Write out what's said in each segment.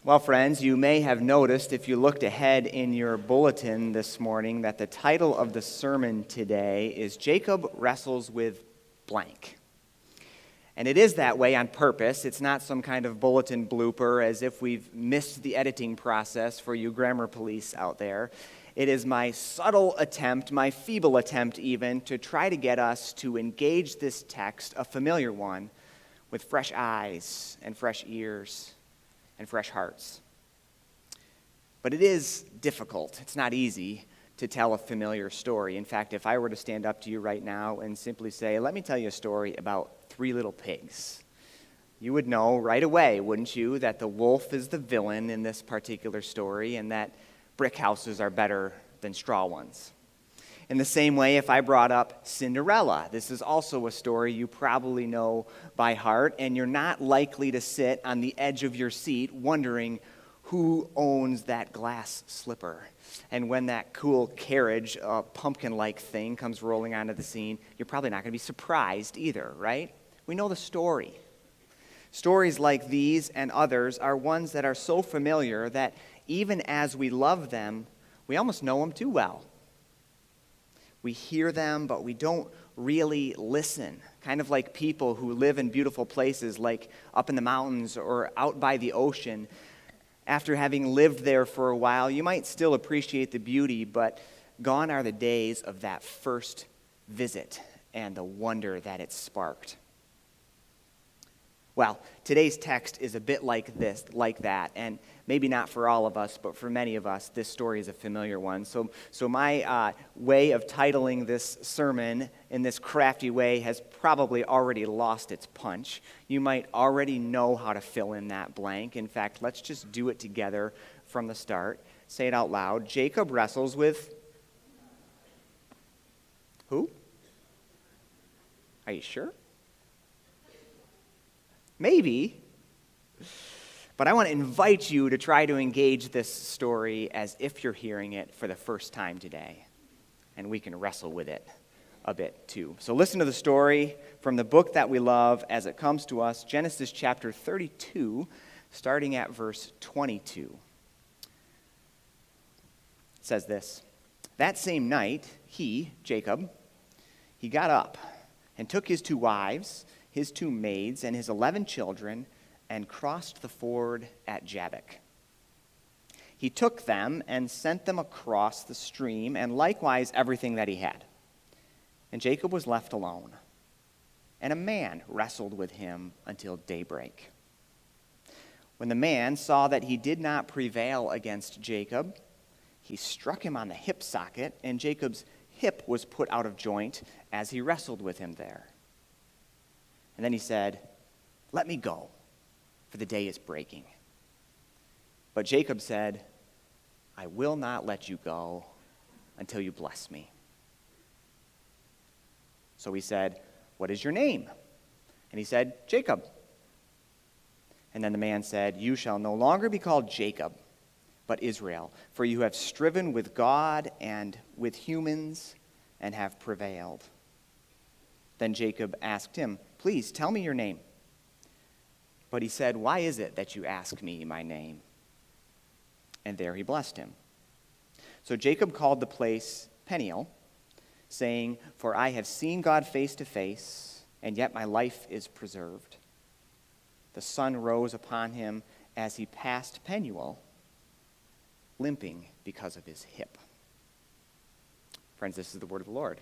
Well, friends, you may have noticed if you looked ahead in your bulletin this morning that the title of the sermon today is Jacob Wrestles with Blank. And it is that way on purpose. It's not some kind of bulletin blooper as if we've missed the editing process for you grammar police out there. It is my subtle attempt, my feeble attempt even, to try to get us to engage this text, a familiar one, with fresh eyes and fresh ears and fresh hearts. But it is difficult. It's not easy to tell a familiar story. In fact, if I were to stand up to you right now and simply say, let me tell you a story about 3 little pigs, you would know right away, wouldn't you, that the wolf is the villain in this particular story and that brick houses are better than straw ones. In the same way, if I brought up Cinderella, this is also a story you probably know by heart, and you're not likely to sit on the edge of your seat wondering who owns that glass slipper. And when that cool carriage, pumpkin-like thing, comes rolling onto the scene, you're probably not going to be surprised either, right? We know the story. Stories like these and others are ones that are so familiar that even as we love them, we almost know them too well. We hear them, but we don't really listen. Kind of like people who live in beautiful places like up in the mountains or out by the ocean. After having lived there for a while, you might still appreciate the beauty, but gone are the days of that first visit and the wonder that it sparked. Well, today's text is a bit like that, and maybe not for all of us, but for many of us, this story is a familiar one. So my way of titling this sermon in this crafty way has probably already lost its punch. You might already know how to fill in that blank. In fact, let's just do it together from the start. Say it out loud. Jacob wrestles with who? Are you sure? Maybe, but I want to invite you to try to engage this story as if you're hearing it for the first time today, and we can wrestle with it a bit too. So listen to the story from the book that we love as it comes to us, Genesis chapter 32, starting at verse 22. It says this: That same night, Jacob, got up and took his 2 wives, his 2 maids, and his 11 children, and crossed the ford at Jabbok. He took them and sent them across the stream, and likewise everything that he had. And Jacob was left alone, and a man wrestled with him until daybreak. When the man saw that he did not prevail against Jacob, he struck him on the hip socket, and Jacob's hip was put out of joint as he wrestled with him there. And then he said, "Let me go, for the day is breaking." But Jacob said, "I will not let you go until you bless me." So he said, "What is your name?" And he said, "Jacob." And then the man said, "You shall no longer be called Jacob, but Israel, for you have striven with God and with humans and have prevailed." Then Jacob asked him, "Please tell me your name." But he said, "Why is it that you ask me my name?" And there he blessed him. So Jacob called the place Peniel, saying, "For I have seen God face to face, and yet my life is preserved." The sun rose upon him as he passed Penuel, limping because of his hip. Friends, this is the word of the Lord.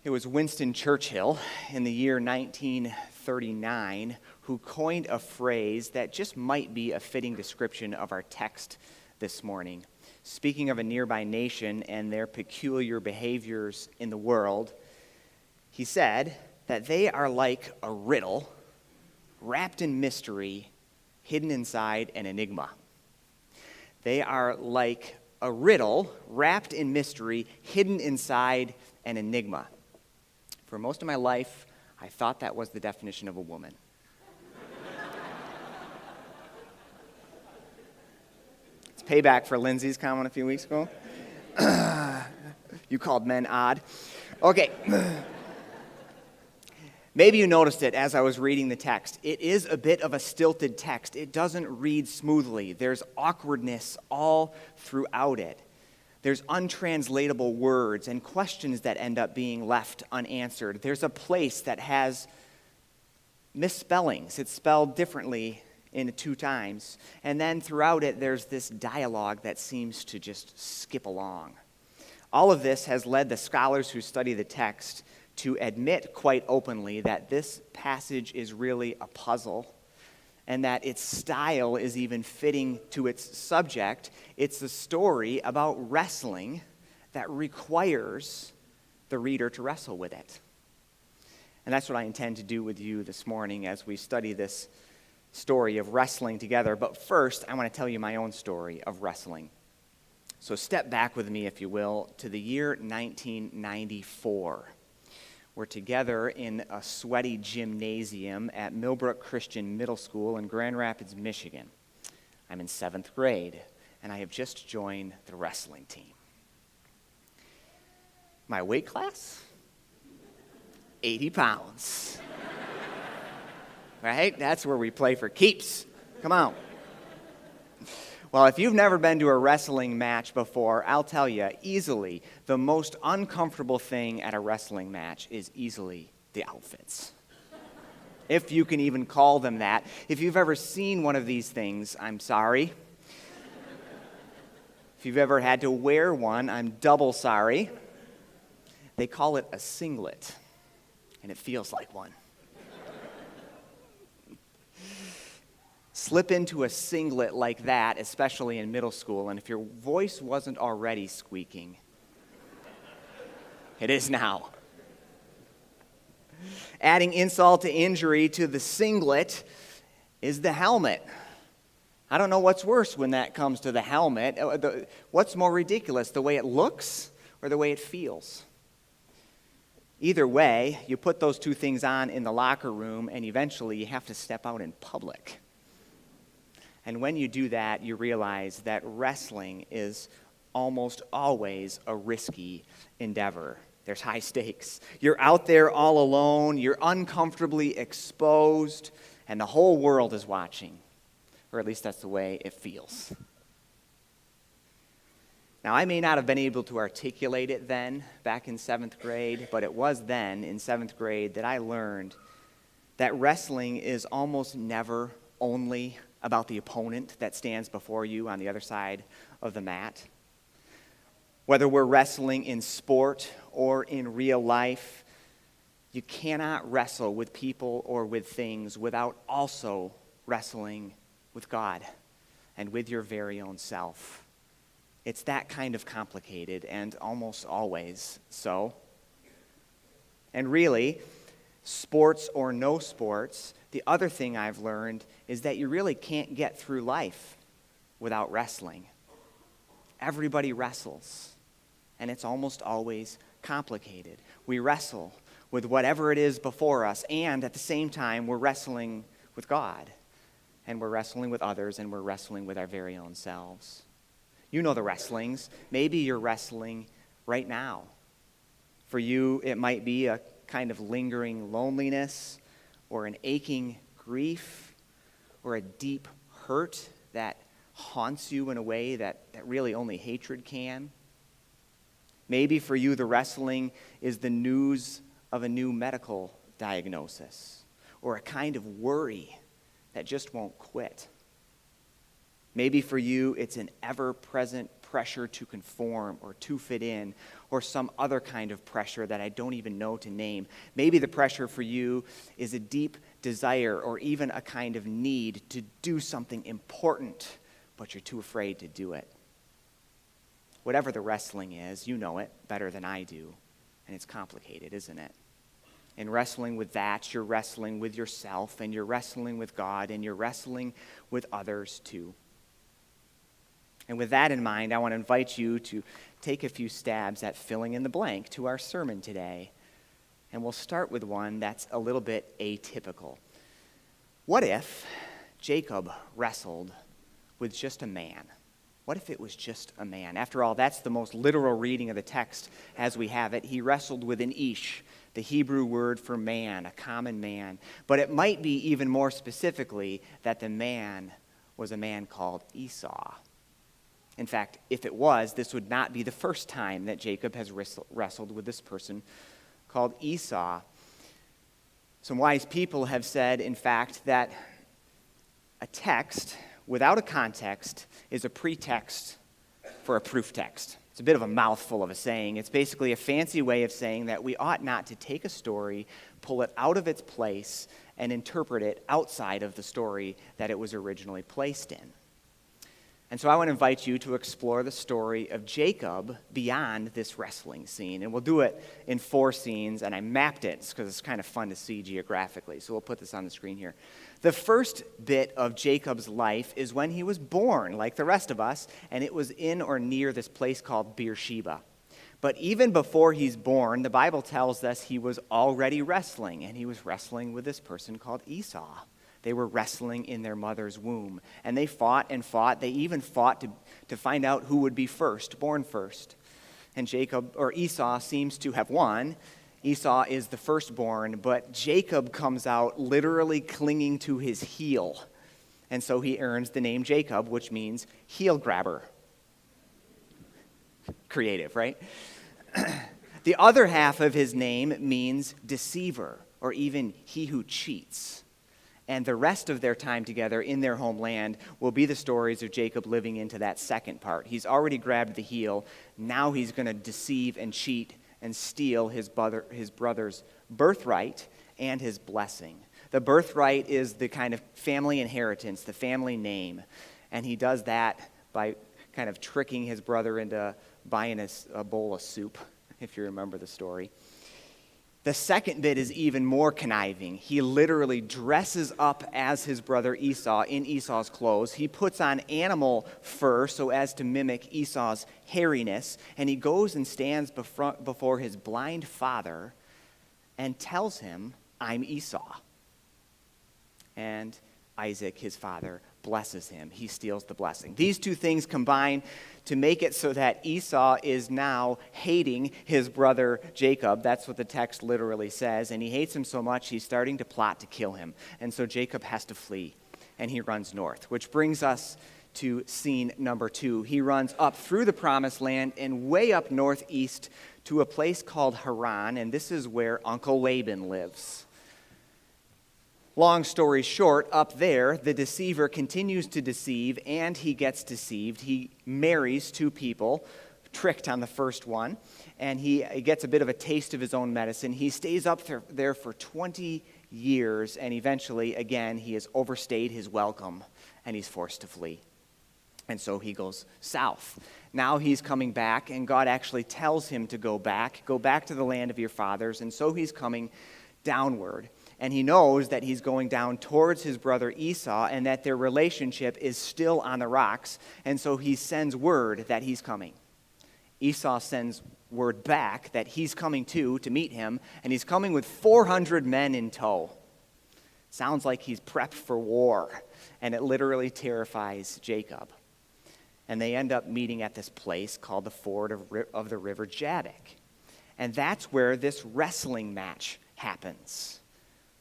It was Winston Churchill in the year 1939 who coined a phrase that just might be a fitting description of our text this morning. Speaking of a nearby nation and their peculiar behaviors in the world, he said that they are like a riddle wrapped in mystery, hidden inside an enigma. They are like a riddle wrapped in mystery, hidden inside an enigma. For most of my life, I thought that was the definition of a woman. It's payback for Lindsay's comment a few weeks ago. You called men odd. Okay. Maybe you noticed it as I was reading the text. It is a bit of a stilted text. It doesn't read smoothly. There's awkwardness all throughout it. There's untranslatable words and questions that end up being left unanswered. There's a place that has misspellings. It's spelled differently in 2 times. And then throughout it, there's this dialogue that seems to just skip along. All of this has led the scholars who study the text to admit quite openly that this passage is really a puzzle and that its style is even fitting to its subject. It's a story about wrestling that requires the reader to wrestle with it. And that's what I intend to do with you this morning as we study this story of wrestling together. But first, I want to tell you my own story of wrestling. So step back with me, if you will, to the year 1994. We're together in a sweaty gymnasium at Millbrook Christian Middle School in Grand Rapids, Michigan. I'm in 7th grade, and I have just joined the wrestling team. My weight class? 80 pounds. Right? That's where we play for keeps. Come on. Well, if you've never been to a wrestling match before, I'll tell you, easily, the most uncomfortable thing at a wrestling match is easily the outfits. If you can even call them that. If you've ever seen one of these things, I'm sorry. If you've ever had to wear one, I'm double sorry. They call it a singlet, and it feels like one. Slip into a singlet like that, especially in middle school, and if your voice wasn't already squeaking, it is now. Adding insult to injury to the singlet is the helmet. I don't know what's worse when that comes to the helmet. What's more ridiculous, the way it looks or the way it feels? Either way, you put those 2 things on in the locker room, and eventually you have to step out in public. And when you do that, you realize that wrestling is almost always a risky endeavor. There's high stakes. You're out there all alone, you're uncomfortably exposed, and the whole world is watching. Or at least that's the way it feels. Now, I may not have been able to articulate it then, back in 7th grade, but it was then, in 7th grade, that I learned that wrestling is almost never only about the opponent that stands before you on the other side of the mat. Whether we're wrestling in sport or in real life, you cannot wrestle with people or with things without also wrestling with God and with your very own self. It's that kind of complicated and almost always so. And really, sports or no sports, the other thing I've learned is that you really can't get through life without wrestling. Everybody wrestles, and it's almost always complicated. We wrestle with whatever it is before us, and at the same time, we're wrestling with God, and we're wrestling with others, and we're wrestling with our very own selves. You know the wrestlings. Maybe you're wrestling right now. For you, it might be a kind of lingering loneliness or an aching grief or a deep hurt that haunts you in a way that really only hatred can. Maybe for you, the wrestling is the news of a new medical diagnosis or a kind of worry that just won't quit. Maybe for you, it's an ever-present pressure to conform or to fit in or some other kind of pressure that I don't even know to name. Maybe the pressure for you is a deep desire or even a kind of need to do something important, but you're too afraid to do it. Whatever the wrestling is, you know it better than I do, and it's complicated, isn't it? In wrestling with that, you're wrestling with yourself, and you're wrestling with God, and you're wrestling with others too. And with that in mind, I want to invite you to take a few stabs at filling in the blank to our sermon today. And we'll start with one that's a little bit atypical. What if Jacob wrestled with just a man? What if it was just a man? After all, that's the most literal reading of the text as we have it. He wrestled with an ish, the Hebrew word for man, a common man. But it might be even more specifically that the man was a man called Esau. In fact, if it was, this would not be the first time that Jacob has wrestled with this person called Esau. Some wise people have said, in fact, that a text without a context is a pretext for a proof text. It's a bit of a mouthful of a saying. It's basically a fancy way of saying that we ought not to take a story, pull it out of its place, and interpret it outside of the story that it was originally placed in. And so I want to invite you to explore the story of Jacob beyond this wrestling scene. And we'll do it in 4 scenes, and I mapped it because it's kind of fun to see geographically. So we'll put this on the screen here. The first bit of Jacob's life is when he was born, like the rest of us, and it was in or near this place called Beersheba. But even before he's born, the Bible tells us he was already wrestling, and he was wrestling with this person called Esau. They were wrestling in their mother's womb. And they fought and fought. They even fought to find out who would be born first. And Esau seems to have won. Esau is the firstborn, but Jacob comes out literally clinging to his heel. And so he earns the name Jacob, which means heel grabber. Creative, right? The other half of his name means deceiver, or even he who cheats. And the rest of their time together in their homeland will be the stories of Jacob living into that second part. He's already grabbed the heel. Now he's going to deceive and cheat and steal his brother's birthright and his blessing. The birthright is the kind of family inheritance, the family name. And he does that by kind of tricking his brother into buying a bowl of soup, if you remember the story. The second bit is even more conniving. He literally dresses up as his brother Esau in Esau's clothes. He puts on animal fur so as to mimic Esau's hairiness, and he goes and stands before his blind father and tells him, "I'm Esau." And Isaac, his father, blesses him. He steals the blessing. These two things combine to make it so that Esau is now hating his brother Jacob. That's what the text literally says. And he hates him so much, he's starting to plot to kill him. And so Jacob has to flee, and he runs north, which brings us to scene number 2. He runs up through the promised land and way up northeast to a place called Haran, and this is where Uncle Laban lives. Long story short, up there, the deceiver continues to deceive, and he gets deceived. He marries 2 people, tricked on the first one, and he gets a bit of a taste of his own medicine. He stays up there for 20 years, and eventually, again, he has overstayed his welcome, and he's forced to flee. And so he goes south. Now he's coming back, and God actually tells him to go back to the land of your fathers, and so he's coming downward. And he knows that he's going down towards his brother Esau and that their relationship is still on the rocks. And so he sends word that he's coming. Esau sends word back that he's coming too to meet him. And he's coming with 400 men in tow. Sounds like he's prepped for war. And it literally terrifies Jacob. And they end up meeting at this place called the ford of the river Jabbok. And that's where this wrestling match happens.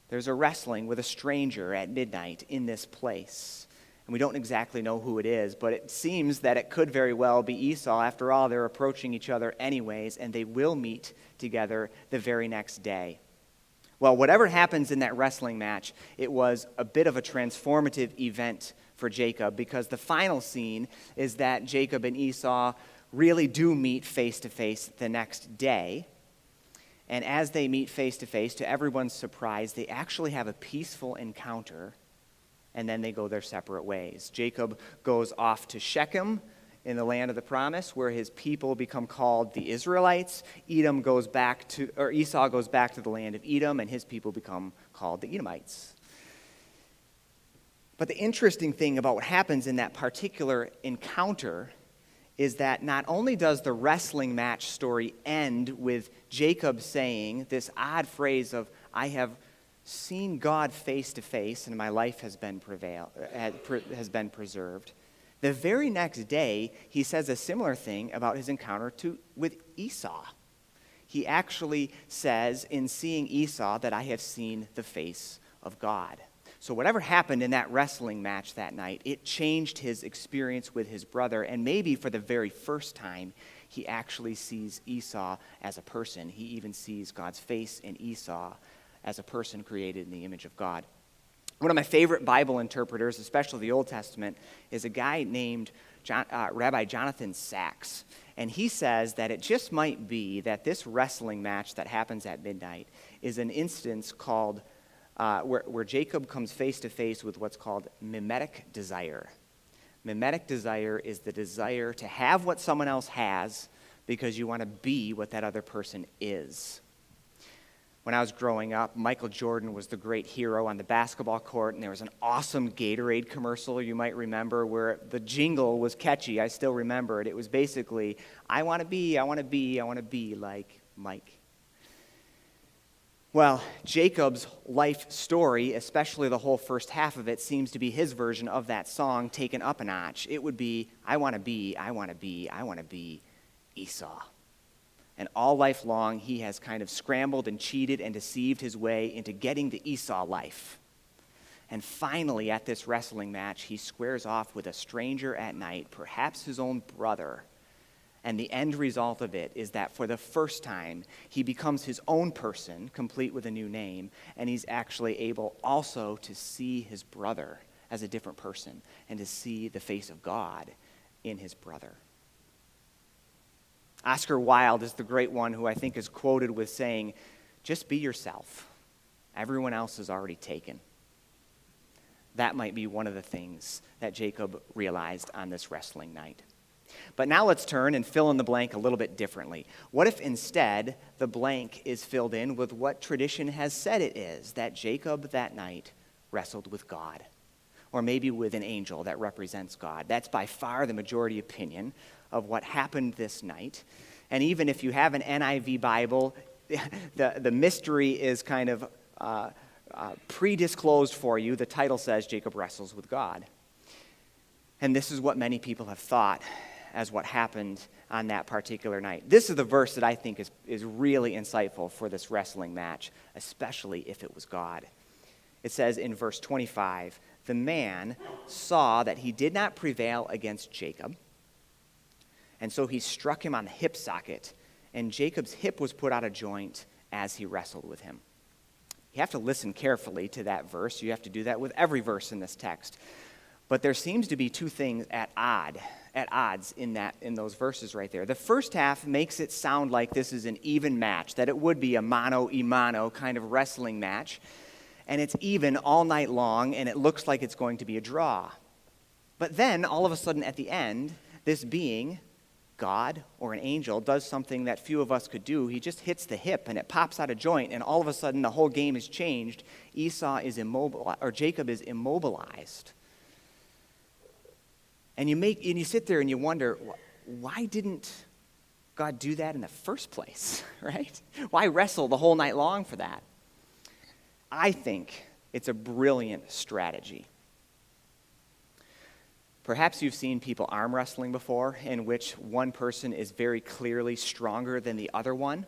There's a wrestling with a stranger at midnight in this place. And we don't exactly know who it is, but it seems that it could very well be Esau. After all, they're approaching each other anyways, and they will meet together the very next day. Well, whatever happens in that wrestling match, it was a bit of a transformative event for Jacob, because the final scene is that Jacob and Esau really do meet face to face the next day. And as they meet face to face, to everyone's surprise, they actually have a peaceful encounter, and then they go their separate ways. Jacob goes off to Shechem in the land of the promise, where his people become called the Israelites. Esau goes back to the land of Edom, and his people become called the Edomites. But the interesting thing about what happens in that particular encounter is that not only does the wrestling match story end with Jacob saying this odd phrase of, "I have seen God face to face, and my life has been preserved," The very next day, he says a similar thing about his encounter with Esau. He actually says, in seeing Esau, that I have seen the face of God. So whatever happened in that wrestling match that night, it changed his experience with his brother, and maybe for the very first time, he actually sees Esau as a person. He even sees God's face in Esau as a person created in the image of God. One of my favorite Bible interpreters, especially the Old Testament, is a guy named Rabbi Jonathan Sacks. And he says that it just might be that this wrestling match that happens at midnight is an instance called where Jacob comes face to face with what's called mimetic desire. Mimetic desire is the desire to have what someone else has because you want to be what that other person is. When I was growing up, Michael Jordan was the great hero on the basketball court, and there was an awesome Gatorade commercial you might remember where the jingle was catchy. I still remember it. It was basically, I want to be like Mike. Well, Jacob's life story, especially the whole first half of it, seems to be his version of that song taken up a notch. It would be, I want to be Esau. And all life long, he has kind of scrambled and cheated and deceived his way into getting the Esau life. And finally, at this wrestling match, he squares off with a stranger at night, perhaps his own brother. And the end result of it is that for the first time, he becomes his own person, complete with a new name, and he's actually able also to see his brother as a different person and to see the face of God in his brother. Oscar Wilde is the great one who I think is quoted with saying, just be yourself. Everyone else is already taken. That might be one of the things that Jacob realized on this wrestling night. But now let's turn and fill in the blank a little bit differently. What if instead the blank is filled in with what tradition has said it is, that Jacob that night wrestled with God? Or maybe with an angel that represents God. That's by far the majority opinion of what happened this night. And even if you have an NIV Bible, the mystery is kind of pre-disclosed for you. The title says Jacob wrestles with God. And this is what many people have thought as what happened on that particular night. This is the verse that I think is really insightful for this wrestling match, especially if it was God. It says in verse 25, the man saw that he did not prevail against Jacob, and so he struck him on the hip socket, and Jacob's hip was put out of joint as he wrestled with him. You have to listen carefully to that verse. You have to do that with every verse in this text. But there seems to be two things at odds in those verses right there. The first half makes it sound like this is an even match, that it would be a mano-a-mano kind of wrestling match, and it's even all night long, and it looks like it's going to be a draw. But then, all of a sudden at the end, this being, God or an angel, does something that few of us could do. He just hits the hip, and it pops out of joint, and all of a sudden the whole game is changed. Jacob is immobilized. And you sit there and you wonder, why didn't God do that in the first place, right? Why wrestle the whole night long for that? I think it's a brilliant strategy. Perhaps you've seen people arm wrestling before, in which one person is very clearly stronger than the other one,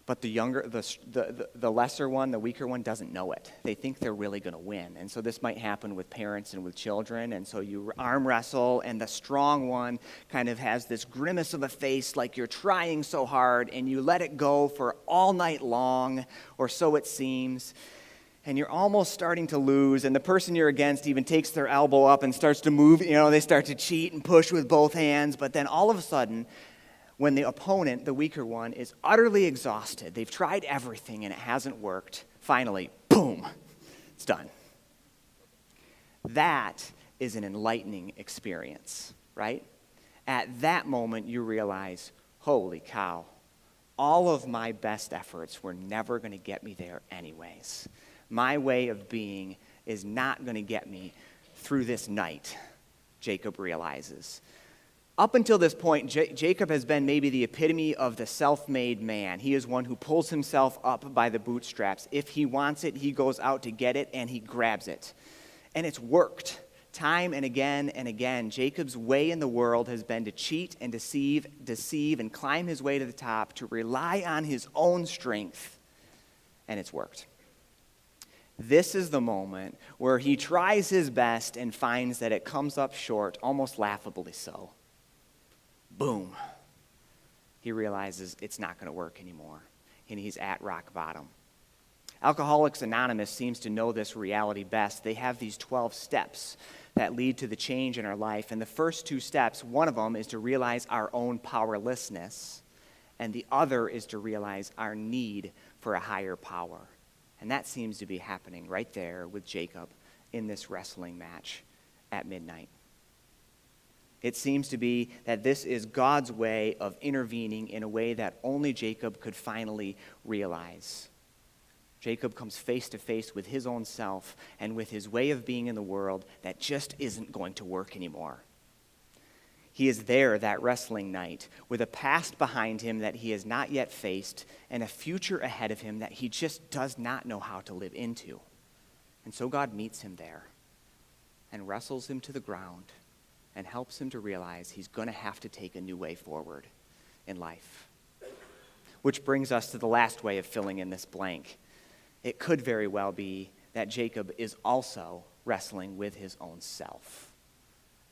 but the lesser one, the weaker one, doesn't know it. They think they're really going to win. And so this might happen with parents and with children. And so you arm wrestle, and the strong one kind of has this grimace of a face like you're trying so hard, and you let it go for all night long, or so it seems. And you're almost starting to lose, and the person you're against even takes their elbow up and starts to move. They start to cheat and push with both hands. But then all of a sudden, when the opponent, the weaker one, is utterly exhausted, they've tried everything and it hasn't worked, finally, boom, it's done. That is an enlightening experience, right? At that moment, you realize, holy cow, all of my best efforts were never going to get me there anyways. My way of being is not going to get me through this night, Jacob realizes. Up until this point, Jacob has been maybe the epitome of the self-made man. He is one who pulls himself up by the bootstraps. If he wants it, he goes out to get it, and he grabs it. And it's worked Time and again, Jacob's way in the world has been to cheat and deceive, and climb his way to the top, to rely on his own strength, and it's worked. This is the moment where he tries his best and finds that it comes up short, almost laughably so. Boom. He realizes it's not going to work anymore, and he's at rock bottom. Alcoholics Anonymous seems to know this reality best. They have these 12 steps that lead to the change in our life, and the first 2 steps, one of them is to realize our own powerlessness, and the other is to realize our need for a higher power. And that seems to be happening right there with Jacob in this wrestling match at midnight. It seems to be that this is God's way of intervening in a way that only Jacob could finally realize. Jacob comes face to face with his own self and with his way of being in the world that just isn't going to work anymore. He is there that wrestling night with a past behind him that he has not yet faced and a future ahead of him that he just does not know how to live into. And so God meets him there and wrestles him to the ground and helps him to realize he's going to have to take a new way forward in life. Which brings us to the last way of filling in this blank. It could very well be that Jacob is also wrestling with his own self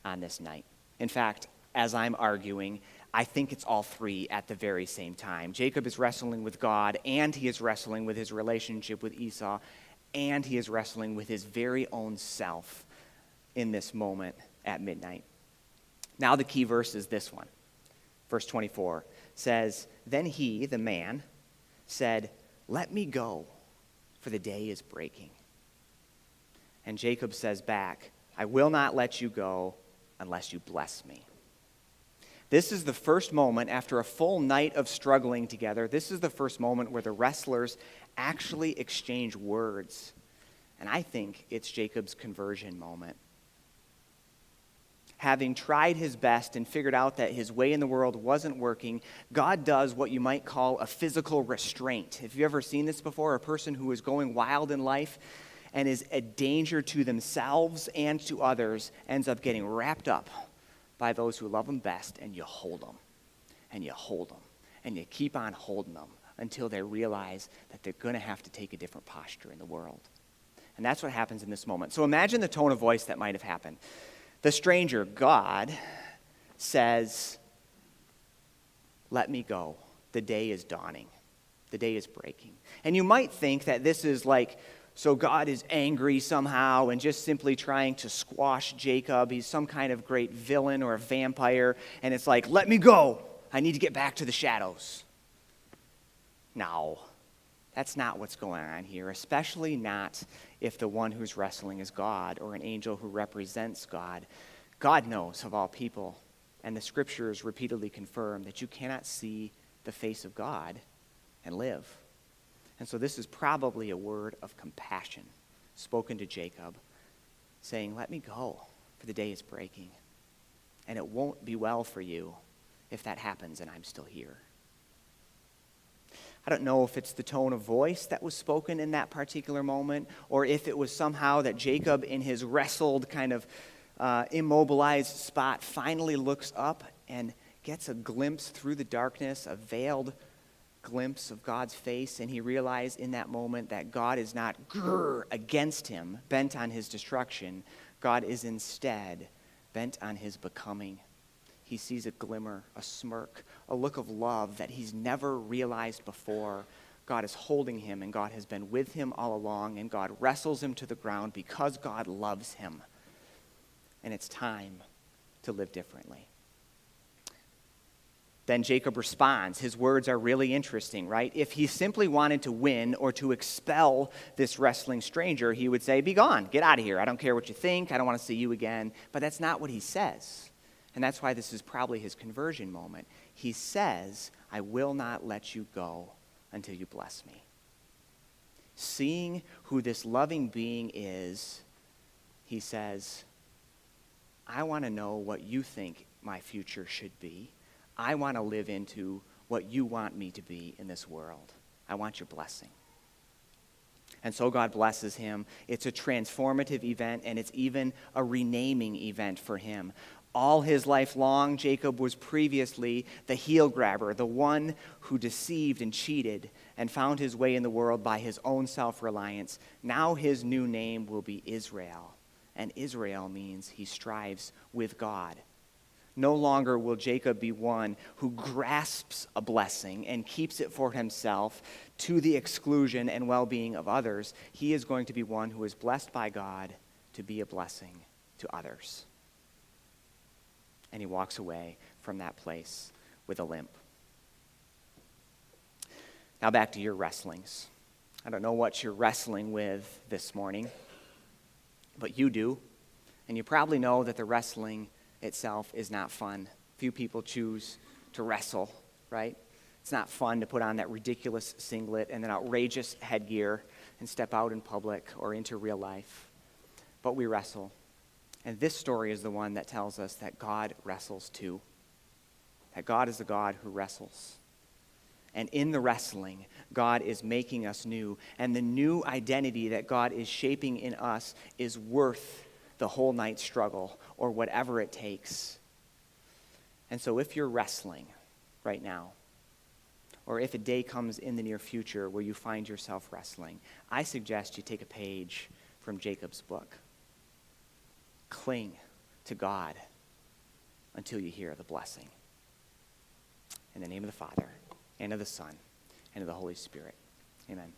on this night. In fact, as I'm arguing, I think it's all 3 at the very same time. Jacob is wrestling with God, and he is wrestling with his relationship with Esau, and he is wrestling with his very own self in this moment at midnight. Now the key verse is this one. Verse 24 says, "Then he, the man, said, 'Let me go, for the day is breaking.' And Jacob says back, 'I will not let you go unless you bless me.'" This is the first moment after a full night of struggling together. This is the first moment where the wrestlers actually exchange words. And I think it's Jacob's conversion moment. Having tried his best and figured out that his way in the world wasn't working, God does what you might call a physical restraint. Have you ever seen this before? A person who is going wild in life and is a danger to themselves and to others ends up getting wrapped up by those who love them best, and you hold them, and you hold them, and you keep on holding them until they realize that they're going to have to take a different posture in the world. And that's what happens in this moment. So imagine the tone of voice that might have happened. The stranger, God, says, "Let me go. The day is dawning. The day is breaking." And you might think that this is like, so God is angry somehow and just simply trying to squash Jacob. He's some kind of great villain or a vampire. And it's like, "Let me go. I need to get back to the shadows." No, that's not what's going on here, especially not if the one who's wrestling is God or an angel who represents God. God knows of all people, and the scriptures repeatedly confirm that you cannot see the face of God and live. And so this is probably a word of compassion spoken to Jacob, saying, "Let me go, for the day is breaking. And it won't be well for you if that happens and I'm still here." I don't know if it's the tone of voice that was spoken in that particular moment, or if it was somehow that Jacob, in his wrestled, kind of immobilized spot, finally looks up and gets a glimpse through the darkness, a veiled glimpse of God's face, and he realized in that moment that God is not against him, bent on his destruction. God is instead bent on his becoming. He sees a glimmer, a smirk, a look of love that he's never realized before. God is holding him, and God has been with him all along, and God wrestles him to the ground because God loves him. And it's time to live differently. Then Jacob responds. His words are really interesting, right? If he simply wanted to win or to expel this wrestling stranger, he would say, "Be gone, get out of here. I don't care what you think. I don't want to see you again." But that's not what he says. And that's why this is probably his conversion moment. He says, "I will not let you go until you bless me." Seeing who this loving being is, he says, "I want to know what you think my future should be. I want to live into what you want me to be in this world. I want your blessing." And so God blesses him. It's a transformative event, and it's even a renaming event for him. All his life long, Jacob was previously the heel grabber, the one who deceived and cheated and found his way in the world by his own self-reliance. Now his new name will be Israel, and Israel means he strives with God. No longer will Jacob be one who grasps a blessing and keeps it for himself to the exclusion and well-being of others. He is going to be one who is blessed by God to be a blessing to others. And he walks away from that place with a limp. Now back to your wrestlings. I don't know what you're wrestling with this morning, but you do. And you probably know that the wrestling itself is not fun. Few people choose to wrestle, right? It's not fun to put on that ridiculous singlet and an outrageous headgear and step out in public or into real life. But we wrestle. And this story is the one that tells us that God wrestles too. That God is the God who wrestles. And in the wrestling, God is making us new. And the new identity that God is shaping in us is worth the whole night struggle or whatever it takes. And so if you're wrestling right now, or if a day comes in the near future where you find yourself wrestling, I suggest you take a page from Jacob's book. Cling to God until you hear the blessing. In the name of the Father, and of the Son, and of the Holy Spirit. Amen.